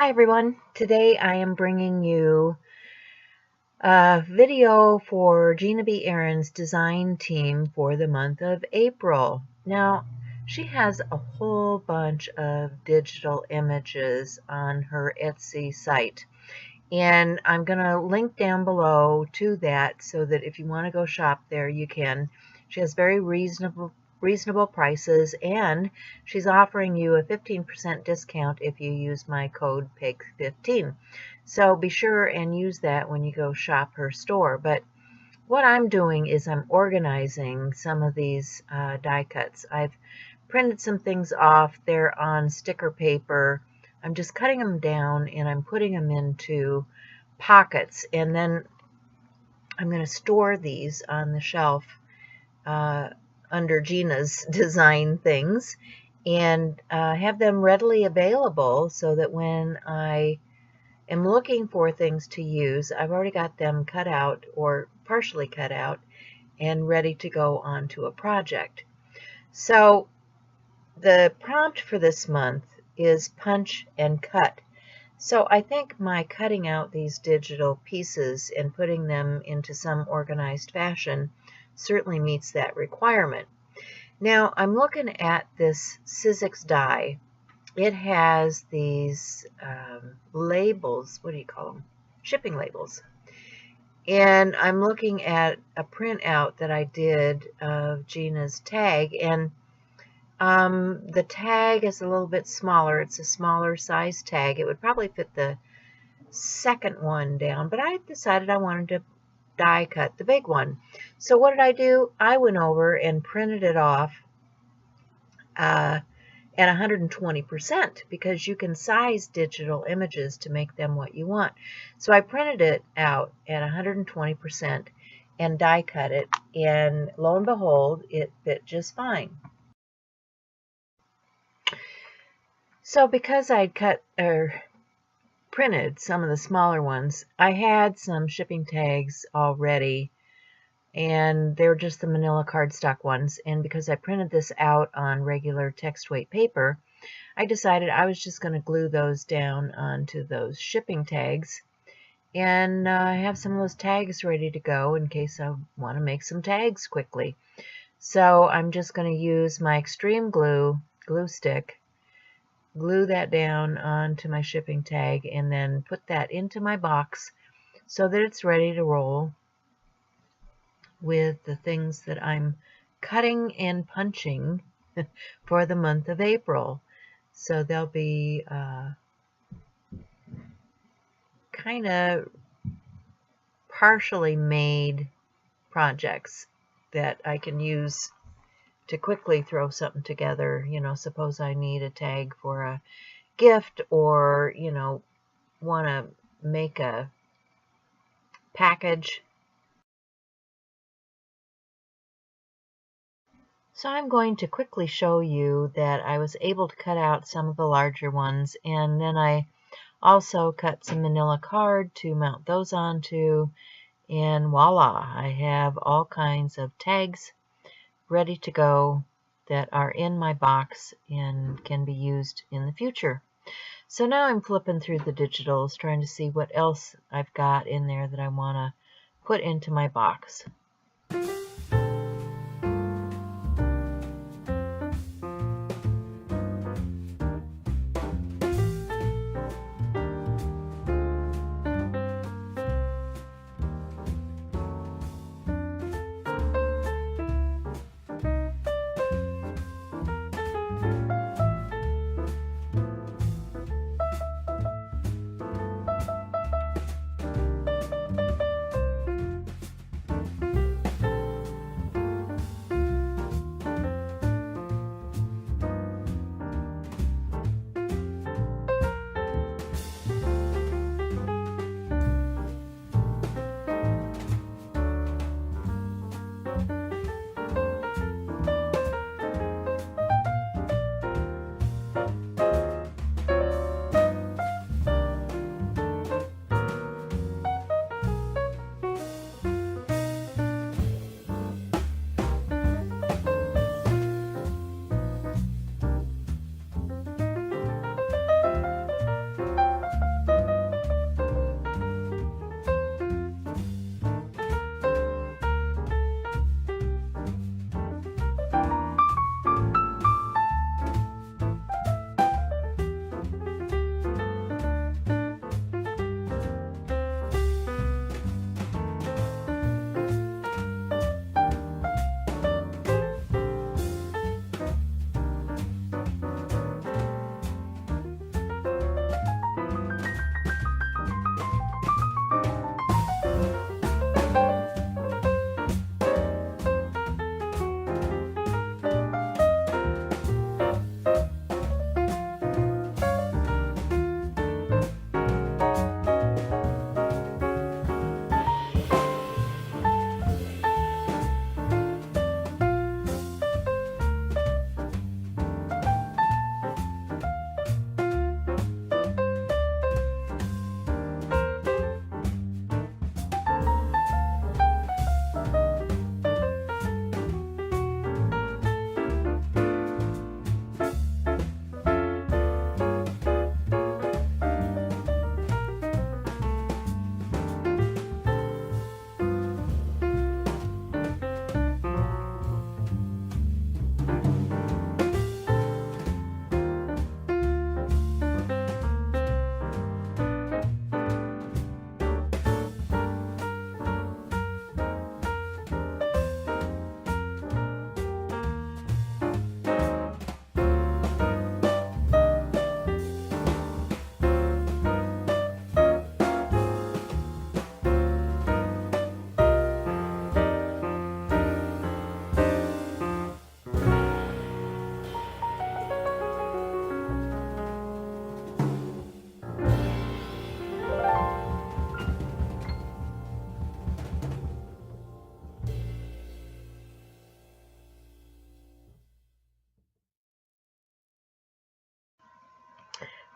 Hi everyone. Today I am bringing you a video for Gina B. Aaron's design team for the month of April. Now, she has a whole bunch of digital images on her Etsy site, and I'm going to link down below to that so that if you want to go shop there, you can. She has very reasonable prices, and she's offering you a 15% discount if you use my code PIG15. So be sure and use that when you go shop her store. But what I'm doing is I'm organizing some of these die cuts. I've printed some things off. They're on sticker paper. I'm just cutting them down and I'm putting them into pockets, and then I'm going to store these on the shelf under Gina's design things, and have them readily available so that when I am looking for things to use, I've already got them cut out or partially cut out and ready to go onto a project. So the prompt for this month is punch and cut. So I think my cutting out these digital pieces and putting them into some organized fashion certainly meets that requirement. Now I'm looking at this Sizzix die. It has these labels, what do you call them? Shipping labels. And I'm looking at a printout that I did of Gina's tag, and the tag is a little bit smaller. It's a smaller size tag. It would probably fit the second one down, but I decided I wanted to die cut the big one. So what did I do? I went over and printed it off at 120%, because you can size digital images to make them what you want. So I printed it out at 120% and die cut it, and lo and behold, it fit just fine. So because I'd printed some of the smaller ones, I had some shipping tags already, and they were just the manila cardstock ones. And because I printed this out on regular text weight paper, I decided I was just going to glue those down onto those shipping tags, and have some of those tags ready to go in case I want to make some tags quickly. So I'm just going to use my extreme glue stick, glue that down onto my shipping tag, and then put that into my box so that it's ready to roll with the things that I'm cutting and punching for the month of April. So they'll be kind of partially made projects that I can use to quickly throw something together. You know, suppose I need a tag for a gift, or, you know, want to make a package. So I'm going to quickly show you that I was able to cut out some of the larger ones, and then I also cut some manila card to mount those onto, and voila, I have all kinds of tags ready to go that are in my box and can be used in the future. So now I'm flipping through the digitals, trying to see what else I've got in there that I want to put into my box.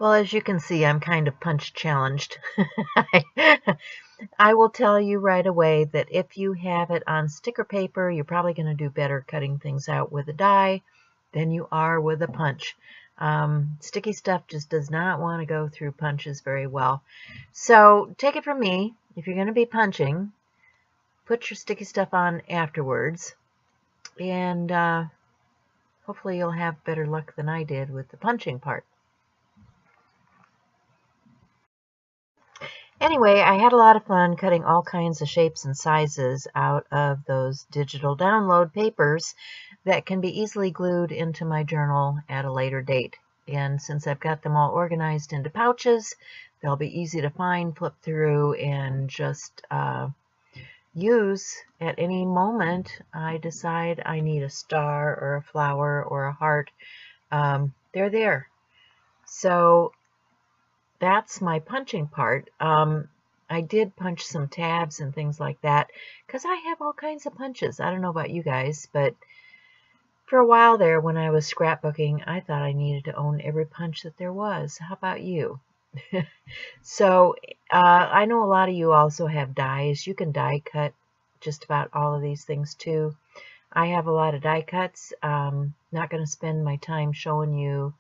Well, as you can see, I'm kind of punch challenged. I will tell you right away that if you have it on sticker paper, you're probably going to do better cutting things out with a die than you are with a punch. Sticky stuff just does not want to go through punches very well. So take it from me, if you're going to be punching, put your sticky stuff on afterwards, and hopefully you'll have better luck than I did with the punching part. Anyway, I had a lot of fun cutting all kinds of shapes and sizes out of those digital download papers that can be easily glued into my journal at a later date. And since I've got them all organized into pouches, they'll be easy to find, flip through, and just use at any moment I decide I need a star or a flower or a heart. They're there. So that's my punching part. I did punch some tabs and things like that because I have all kinds of punches. I don't know about you guys, but for a while there when I was scrapbooking, I thought I needed to own every punch that there was. How about you? So I know a lot of you also have dies. You can die cut just about all of these things too. I have a lot of die cuts. Not going to spend my time showing you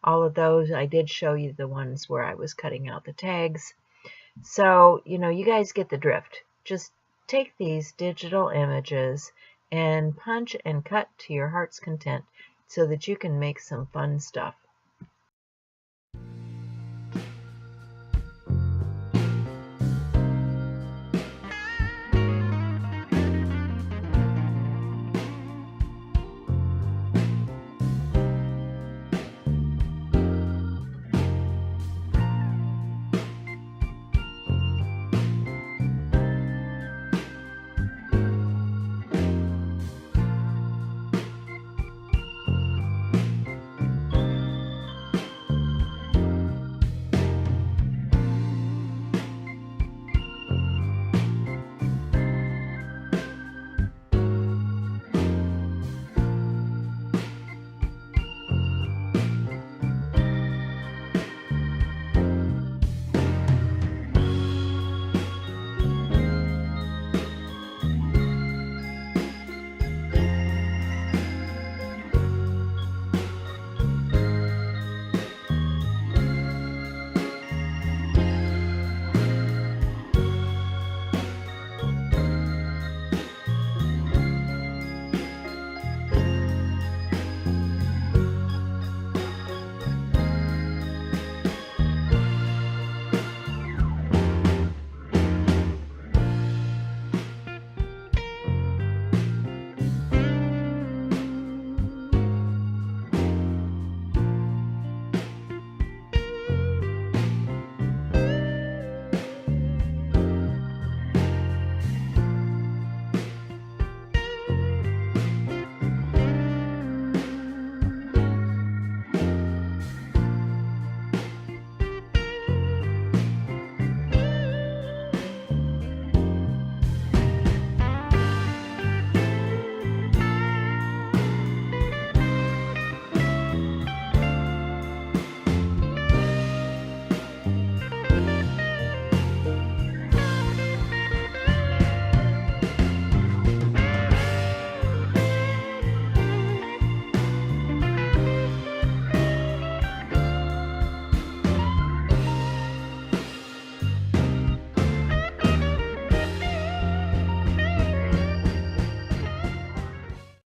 all of those. I did show you the ones where I was cutting out the tags. So, you guys get the drift. Just take these digital images and punch and cut to your heart's content so that you can make some fun stuff.